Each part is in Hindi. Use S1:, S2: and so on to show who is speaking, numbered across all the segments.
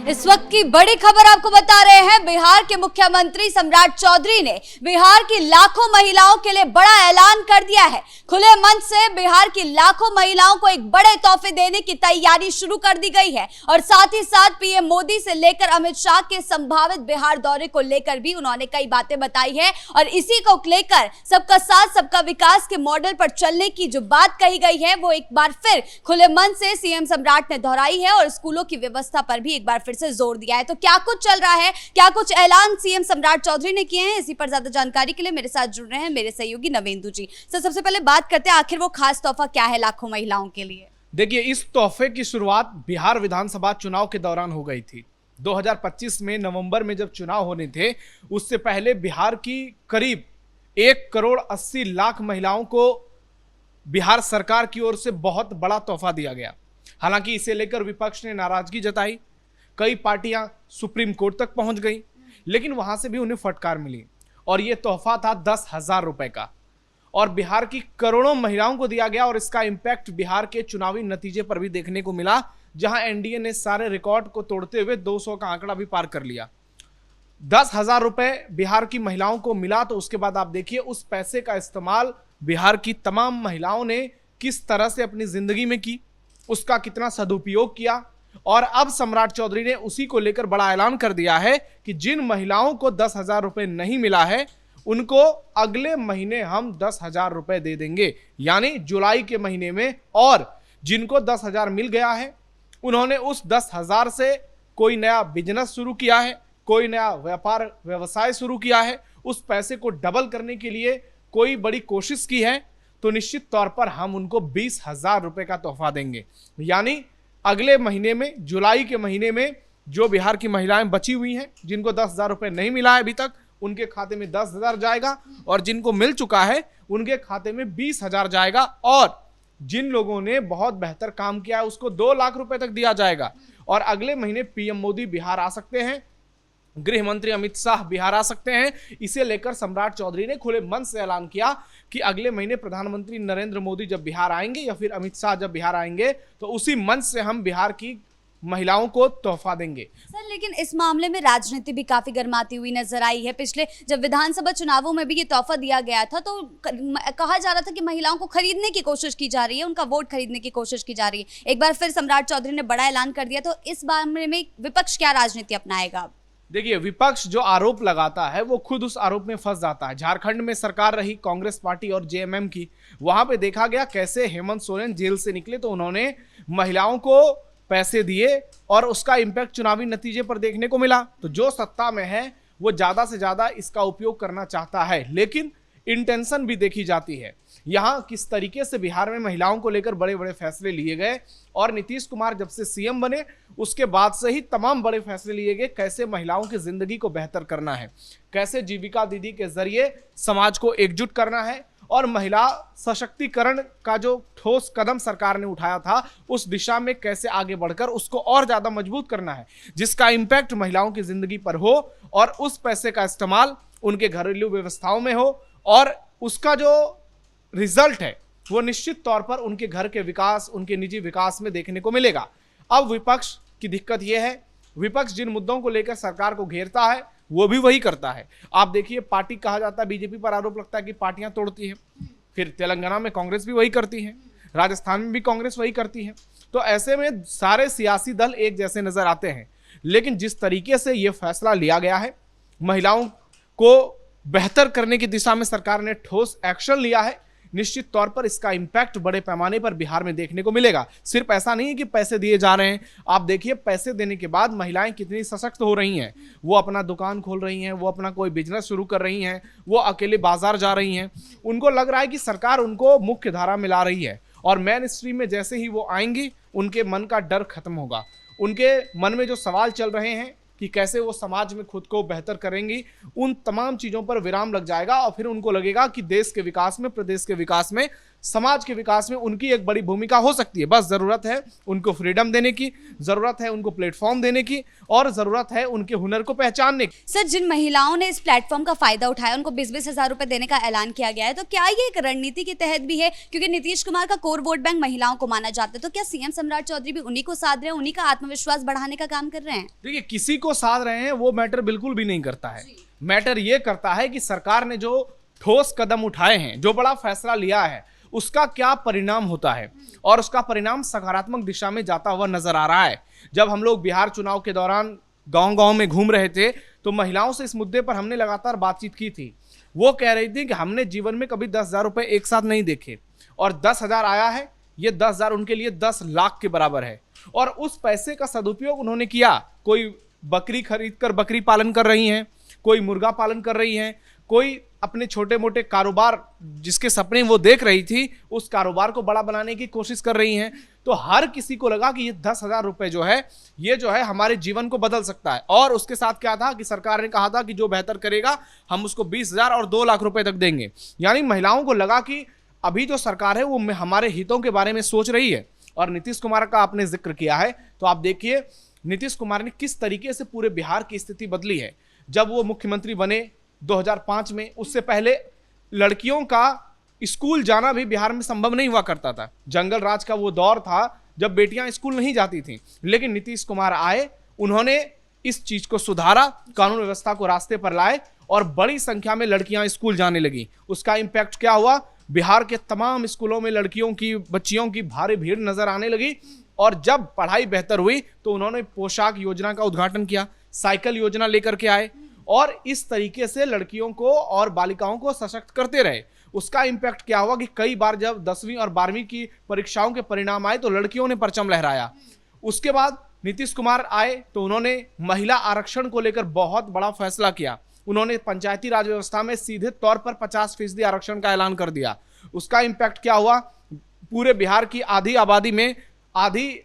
S1: इस वक्त की बड़ी खबर आपको बता रहे हैं। बिहार के मुख्यमंत्री सम्राट चौधरी ने बिहार की लाखों महिलाओं के लिए बड़ा ऐलान कर दिया है। खुले मन से बिहार की लाखों महिलाओं को एक बड़े तोहफे देने की तैयारी शुरू कर दी गई है और साथ ही साथ पीएम मोदी से लेकर अमित शाह के संभावित बिहार दौरे को लेकर भी उन्होंने कई बातें बताई है और इसी को लेकर सबका साथ सबका विकास के मॉडल पर चलने की जो बात कही गई है वो एक बार फिर खुले मन से सीएम सम्राट ने दोहराई है और स्कूलों की व्यवस्था पर भी एक बार फिर से जोर दिया है। तो क्या कुछ चल रहा है, क्या कुछ ऐलान सीएम सम्राट चौधरी ने किए हैं, इसी पर ज्यादा जानकारी के लिए मेरे साथ जुड़ रहे हैं मेरे सहयोगी नवेंदु जी। सर, सबसे पहले बात करते हैं आखिर वो खास तोहफा क्या है लाखों महिलाओं के लिए।
S2: देखिए, इस तोहफे की शुरुआत बिहार विधानसभा चुनाव के दौरान हो गई थी। 2025 में नवंबर में जब चुनाव होने थे, उससे पहले बिहार की करीब 1,80,00,000 महिलाओं को बिहार सरकार की ओर से बहुत बड़ा तोहफा दिया गया। हालांकि इसे लेकर विपक्ष ने नाराजगी जताई, कई पार्टियां सुप्रीम कोर्ट तक पहुंच गई, लेकिन वहां से भी उन्हें फटकार मिली और यह तोहफा था 10,000 रुपए का और बिहार की करोड़ों महिलाओं को दिया गया। और इसका इंपैक्ट बिहार के चुनावी नतीजे पर भी देखने को मिला, जहां एनडीए ने सारे रिकॉर्ड को तोड़ते हुए 200 का आंकड़ा भी पार कर लिया। 10,000 रुपए बिहार की महिलाओं को मिला, तो उसके बाद आप देखिए उस पैसे का इस्तेमाल बिहार की तमाम महिलाओं ने किस तरह से अपनी जिंदगी में की, उसका कितना सदुपयोग किया। और अब सम्राट चौधरी ने उसी को लेकर बड़ा ऐलान कर दिया है कि जिन महिलाओं को 10,000 रुपए नहीं मिला है, उनको अगले महीने हम 10,000 रुपए दे देंगे, यानी जुलाई के महीने में। और जिनको 10,000 मिल गया है, उन्होंने उस 10,000 से कोई नया बिजनेस शुरू किया है, कोई नया व्यापार व्यवसाय शुरू किया है, उस पैसे को डबल करने के लिए कोई बड़ी कोशिश की है, तो निश्चित तौर पर हम उनको 20,000 रुपए का तोहफा देंगे। यानी अगले महीने में, जुलाई के महीने में, जो बिहार की महिलाएं बची हुई हैं, जिनको 10,000 रुपए नहीं मिला है अभी तक, उनके खाते में 10,000 जाएगा और जिनको मिल चुका है उनके खाते में 20,000 जाएगा। और जिन लोगों ने बहुत बेहतर काम किया है उसको 2 लाख रुपए तक दिया जाएगा। और अगले महीने पीएम मोदी बिहार आ सकते हैं, गृह मंत्री अमित शाह बिहार आ सकते हैं। इसे लेकर सम्राट चौधरी ने खुले मन से ऐलान किया कि अगले महीने प्रधानमंत्री नरेंद्र मोदी जब बिहार आएंगे या फिर अमित शाह जब बिहार आएंगे, तो उसी मंच से हम बिहार की महिलाओं को तोहफा देंगे।
S1: सर, लेकिन इस मामले में राजनीति भी काफी गर्माती हुई नजर आई है। पिछले जब विधानसभा चुनावों में भी ये तोहफा दिया गया था, तो कहा जा रहा था कि महिलाओं को खरीदने की कोशिश की जा रही है, उनका वोट खरीदने की कोशिश की जा रही है। एक बार फिर सम्राट चौधरी ने बड़ा ऐलान कर दिया, तो इस मामले में विपक्ष क्या राजनीति अपनाएगा?
S2: देखिए, विपक्ष जो आरोप लगाता है वो खुद उस आरोप में फंस जाता है। झारखंड में सरकार रही कांग्रेस पार्टी और जेएमएम की, वहां पे देखा गया कैसे हेमंत सोरेन जेल से निकले तो उन्होंने महिलाओं को पैसे दिए और उसका इंपैक्ट चुनावी नतीजे पर देखने को मिला। तो जो सत्ता में है वो ज्यादा से ज्यादा इसका उपयोग करना चाहता है, लेकिन इंटेंशन भी देखी जाती है। यहाँ किस तरीके से बिहार में महिलाओं को लेकर बड़े बड़े फैसले लिए गए और नीतीश कुमार जब से सीएम बने उसके बाद से ही तमाम बड़े फैसले लिए गए, कैसे महिलाओं की जिंदगी को बेहतर करना है, कैसे जीविका दीदी के जरिए समाज को एकजुट करना है और महिला सशक्तिकरण का जो ठोस कदम सरकार ने उठाया था उस दिशा में कैसे आगे बढ़कर उसको और ज्यादा मजबूत करना है, जिसका इंपैक्ट महिलाओं की जिंदगी पर हो और उस पैसे का इस्तेमाल उनके घरेलू व्यवस्थाओं में हो और उसका जो रिजल्ट है वो निश्चित तौर पर उनके घर के विकास, उनके निजी विकास में देखने को मिलेगा। अब विपक्ष की दिक्कत यह है, विपक्ष जिन मुद्दों को लेकर सरकार को घेरता है वो भी वही करता है। आप देखिए, पार्टी कहा जाता है, बीजेपी पर आरोप लगता है कि पार्टियां तोड़ती है, फिर तेलंगाना में कांग्रेस भी वही करती है, राजस्थान में भी कांग्रेस वही करती है। तो ऐसे में सारे सियासी दल एक जैसे नजर आते हैं, लेकिन जिस तरीके से यह फैसला लिया गया है, महिलाओं को बेहतर करने की दिशा में सरकार ने ठोस एक्शन लिया है, निश्चित तौर पर इसका इंपैक्ट बड़े पैमाने पर बिहार में देखने को मिलेगा। सिर्फ ऐसा नहीं है कि पैसे दिए जा रहे हैं, आप देखिए पैसे देने के बाद महिलाएं कितनी सशक्त हो रही हैं, वो अपना दुकान खोल रही हैं, वो अपना कोई बिजनेस शुरू कर रही हैं, वो अकेले बाजार जा रही हैं। उनको लग रहा है कि सरकार उनको मुख्य धारा में ला रही है और मेन स्ट्रीम में जैसे ही वो आएंगी उनके मन का डर खत्म होगा, उनके मन में जो सवाल चल रहे हैं कि कैसे वो समाज में खुद को बेहतर करेंगी, उन तमाम चीज़ों पर विराम लग जाएगा और फिर उनको लगेगा कि देश के विकास में, प्रदेश के विकास में समाज के विकास में उनकी एक बड़ी भूमिका हो सकती है। बस जरूरत है उनको फ्रीडम देने की, जरूरत है उनको प्लेटफॉर्म देने की, और जरूरत है उनके हुनर को पहचानने की।
S1: सर, जिन महिलाओं ने इस प्लेटफॉर्म का फायदा उठाया उनको 20-20 हजार रुपए देने का ऐलान किया गया है, तो क्या ये एक रणनीति के तहत भी है? क्योंकि नीतीश कुमार का कोर वोट बैंक महिलाओं को माना जाता है, तो क्या सीएम सम्राट चौधरी भी उन्हीं को साध रहे हैं, उन्हीं का आत्मविश्वास बढ़ाने का काम कर रहे हैं?
S2: देखिए, किसी को साध रहे हैं वो मैटर बिल्कुल भी नहीं करता है। मैटर ये करता है कि सरकार ने जो ठोस कदम उठाए हैं, जो बड़ा फैसला लिया है, उसका क्या परिणाम होता है, और उसका परिणाम सकारात्मक दिशा में जाता हुआ नजर आ रहा है। जब हम लोग बिहार चुनाव के दौरान गांव-गांव में घूम रहे थे तो महिलाओं से इस मुद्दे पर हमने लगातार बातचीत की थी। वो कह रही थी कि हमने जीवन में कभी 10,000 रुपए एक साथ नहीं देखे, और 10,000 आया है, ये 10,000 उनके लिए 10 लाख के बराबर है। और उस पैसे का सदुपयोग उन्होंने किया। कोई बकरी खरीद कर बकरी पालन कर रही हैं, कोई मुर्गा पालन कर रही हैं, कोई अपने छोटे मोटे कारोबार जिसके सपने वो देख रही थी उस कारोबार को बड़ा बनाने की कोशिश कर रही हैं। तो हर किसी को लगा कि ये 10,000 रुपए जो है, ये जो है हमारे जीवन को बदल सकता है। और उसके साथ क्या था कि सरकार ने कहा था कि जो बेहतर करेगा हम उसको 20,000 और 2 लाख रुपए तक देंगे। यानी महिलाओं को लगा कि अभी जो सरकार है वो हमारे हितों के बारे में सोच रही है। और नीतीश कुमार का आपने जिक्र किया है, तो आप देखिए नीतीश कुमार ने किस तरीके से पूरे बिहार की स्थिति बदली है। जब वो मुख्यमंत्री बने 2005 में, उससे पहले लड़कियों का स्कूल जाना भी बिहार में संभव नहीं हुआ करता था। जंगल राज का वो दौर था जब बेटियां स्कूल नहीं जाती थीं। लेकिन नीतीश कुमार आए, उन्होंने इस चीज को सुधारा, कानून व्यवस्था को रास्ते पर लाए और बड़ी संख्या में लड़कियां स्कूल जाने लगी। उसका इंपैक्ट क्या हुआ? बिहार के तमाम स्कूलों में लड़कियों की, बच्चियों की भारी भीड़ नजर आने लगी। और जब पढ़ाई बेहतर हुई तो उन्होंने पोशाक योजना का उद्घाटन किया, साइकिल योजना लेकर के आए, और इस तरीके से लड़कियों को और बालिकाओं को सशक्त करते रहे। उसका इंपैक्ट क्या हुआ कि कई बार जब 10वीं और 12वीं की परीक्षाओं के परिणाम आए तो लड़कियों ने परचम लहराया। उसके बाद नीतीश कुमार आए तो उन्होंने महिला आरक्षण को लेकर बहुत बड़ा फैसला किया। उन्होंने पंचायती राज व्यवस्था में सीधे तौर पर 50% आरक्षण का ऐलान कर दिया। उसका इंपैक्ट क्या हुआ? पूरे बिहार की आधी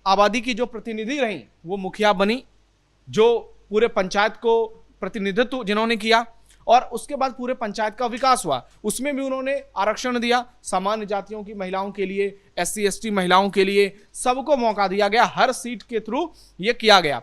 S2: आबादी की जो प्रतिनिधि रही वो मुखिया बनी, जो पूरे पंचायत को प्रतिनिधित्व जिन्होंने किया, और उसके बाद पूरे पंचायत का विकास हुआ। उसमें भी उन्होंने आरक्षण दिया, सामान्य जातियों की महिलाओं के लिए, SC ST महिलाओं के लिए, सबको मौका दिया गया। हर सीट के थ्रू ये किया गया।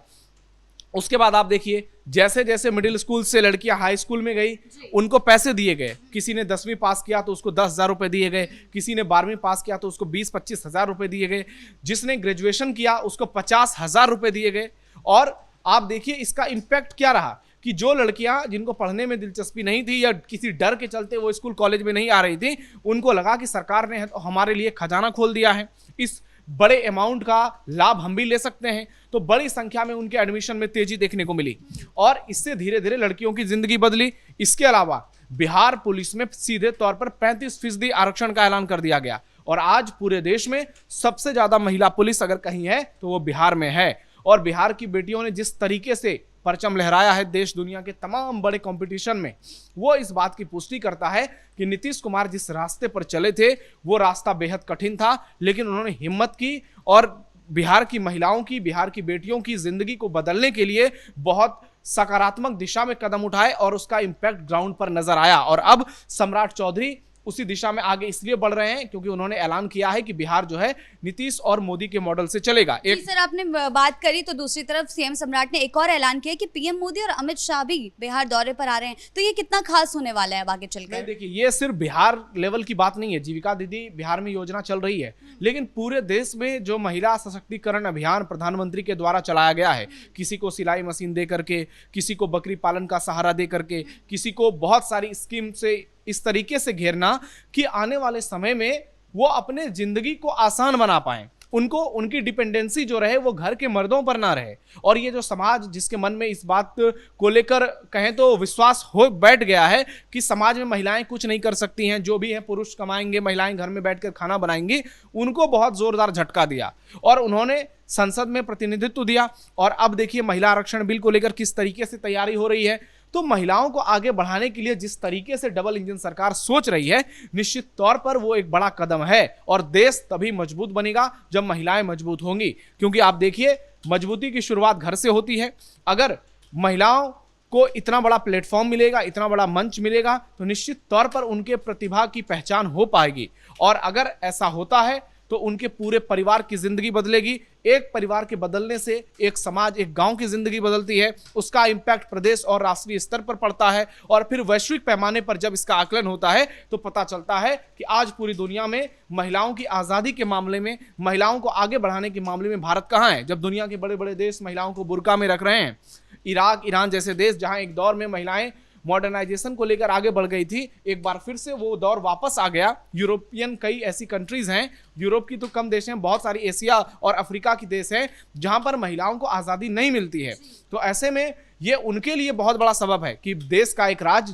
S2: उसके बाद आप देखिए, जैसे जैसे मिडिल स्कूल से लड़कियां हाई स्कूल में गई, उनको पैसे दिए गए। किसी ने 10वीं पास किया तो उसको 10,000 रुपए दिए गए, किसी ने 12वीं पास किया तो उसको 20-25 हजार रुपए दिए गए, जिसने ग्रेजुएशन किया उसको 50,000 रुपए दिए गए। और आप देखिए इसका इंपैक्ट क्या रहा कि जो लड़कियां जिनको पढ़ने में दिलचस्पी नहीं थी या किसी डर के चलते वो स्कूल कॉलेज में नहीं आ रही थी, उनको लगा कि सरकार ने हमारे लिए खजाना खोल दिया है, इस बड़े अमाउंट का लाभ हम भी ले सकते हैं। तो बड़ी संख्या में उनके एडमिशन में तेजी देखने को मिली और इससे धीरे धीरे लड़कियों की जिंदगी बदली। इसके अलावा बिहार पुलिस में सीधे तौर पर 35% आरक्षण का ऐलान कर दिया गया और आज पूरे देश में सबसे ज्यादा महिला पुलिस अगर कहीं है तो वो बिहार में है। और बिहार की बेटियों ने जिस तरीके से परचम लहराया है देश दुनिया के तमाम बड़े कंपटीशन में, वो इस बात की पुष्टि करता है कि नीतीश कुमार जिस रास्ते पर चले थे वो रास्ता बेहद कठिन था, लेकिन उन्होंने हिम्मत की और बिहार की महिलाओं की, बिहार की बेटियों की जिंदगी को बदलने के लिए बहुत सकारात्मक दिशा में कदम उठाए और उसका इंपैक्ट ग्राउंड पर नजर आया। और अब सम्राट चौधरी उसी दिशा में आगे इसलिए बढ़ रहे हैं क्योंकि उन्होंने ऐलान किया है कि बिहार जो है नीतीश और मोदी के मॉडल से चलेगा।
S1: एक सर आपने बात करी तो दूसरी तरफ सीएम सम्राट ने एक और ऐलान किया कि पीएम मोदी और अमित शाह भी बिहार दौरे पर आ रहे हैं, तो ये कितना खास होने वाला है अब आगे चलकर?
S2: देखिए, ये सिर्फ बिहार लेवल की बात नहीं है। जीविका दीदी बिहार में योजना चल रही है, लेकिन पूरे देश में जो महिला सशक्तिकरण अभियान प्रधानमंत्री के द्वारा चलाया गया है, किसी को सिलाई मशीन दे करके, किसी को बकरी पालन का सहारा दे करके, किसी को बहुत सारी स्कीम से इस तरीके से घेरना कि आने वाले समय में वो अपने जिंदगी को आसान बना पाएं, उनको उनकी डिपेंडेंसी जो रहे वो घर के मर्दों पर ना रहे। और ये जो समाज जिसके मन में इस बात को लेकर कहें तो विश्वास हो बैठ गया है कि समाज में महिलाएं कुछ नहीं कर सकती हैं, जो भी है पुरुष कमाएंगे, महिलाएं घर में बैठकर खाना बनाएंगी, उनको बहुत जोरदार झटका दिया और उन्होंने संसद में प्रतिनिधित्व दिया। और अब देखिए महिला आरक्षण बिल को लेकर किस तरीके से तैयारी हो रही है। तो महिलाओं को आगे बढ़ाने के लिए जिस तरीके से डबल इंजन सरकार सोच रही है, निश्चित तौर पर वो एक बड़ा कदम है और देश तभी मजबूत बनेगा जब महिलाएं मजबूत होंगी। क्योंकि आप देखिए मजबूती की शुरुआत घर से होती है। अगर महिलाओं को इतना बड़ा प्लेटफॉर्म मिलेगा, इतना बड़ा मंच मिलेगा, तो निश्चित तौर पर उनके प्रतिभा की पहचान हो पाएगी। और अगर ऐसा होता है तो उनके पूरे परिवार की जिंदगी बदलेगी। एक परिवार के बदलने से एक समाज, एक गांव की जिंदगी बदलती है, उसका इंपैक्ट प्रदेश और राष्ट्रीय स्तर पर पड़ता है, और फिर वैश्विक पैमाने पर जब इसका आकलन होता है तो पता चलता है कि आज पूरी दुनिया में महिलाओं की आज़ादी के मामले में, महिलाओं को आगे बढ़ाने के मामले में भारत कहाँ है। जब दुनिया के बड़े बड़े देश महिलाओं को बुर्का में रख रहे हैं, इराक, ईरान जैसे देश जहां एक दौर में महिलाएं मॉडर्नाइजेशन को लेकर आगे बढ़ गई थी, एक बार फिर से वो दौर वापस आ गया। यूरोपियन कई ऐसी कंट्रीज हैं, यूरोप की तो कम देश हैं, बहुत सारी एशिया और अफ्रीका की देश हैं जहां पर महिलाओं को आज़ादी नहीं मिलती है। तो ऐसे में ये उनके लिए बहुत बड़ा सबब है कि देश का एक राज्य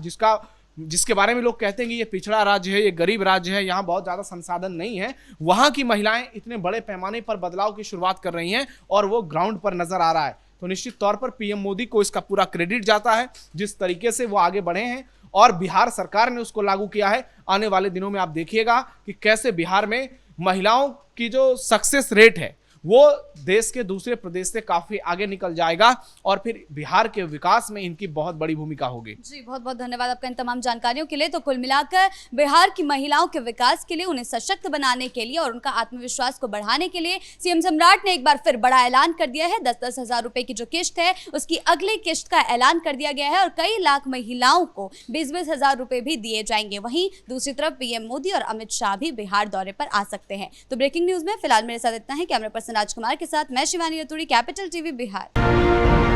S2: जिसके बारे में लोग कहते हैं कि ये पिछड़ा राज्य है, ये गरीब राज्य है, यहाँ बहुत ज़्यादा संसाधन नहीं है, वहाँ की महिलाएं इतने बड़े पैमाने पर बदलाव की शुरुआत कर रही हैं और वो ग्राउंड पर नजर आ रहा है। तो निश्चित तौर पर पीएम मोदी को इसका पूरा क्रेडिट जाता है, जिस तरीके से वो आगे बढ़े हैं और बिहार सरकार ने उसको लागू किया है। आने वाले दिनों में आप देखिएगा कि कैसे बिहार में महिलाओं की जो सक्सेस रेट है वो देश के दूसरे प्रदेश से काफी आगे निकल जाएगा और फिर बिहार के विकास में इनकी बहुत बड़ी भूमिका होगी।
S1: जी, बहुत बहुत धन्यवाद आपका इन तमाम जानकारियों के लिए। तो कुल मिलाकर बिहार की महिलाओं के विकास के लिए, उन्हें सशक्त बनाने के लिए और उनका आत्मविश्वास को बढ़ाने के लिए सीएम सम्राट ने एक बार फिर बड़ा ऐलान कर दिया है। 10-10 हजार रुपए की जो किश्त है उसकी अगली किश्त का ऐलान कर दिया गया है और कई लाख महिलाओं को 20-20 हजार रुपए भी दिए जाएंगे। वहीं दूसरी तरफ पीएम मोदी और अमित शाह भी बिहार दौरे पर आ सकते हैं। तो ब्रेकिंग न्यूज में फिलहाल मेरे साथ इतना है। कैमरा पर्सन राजकुमार के साथ मैं शिवानी रतूड़ी, कैपिटल टीवी बिहार।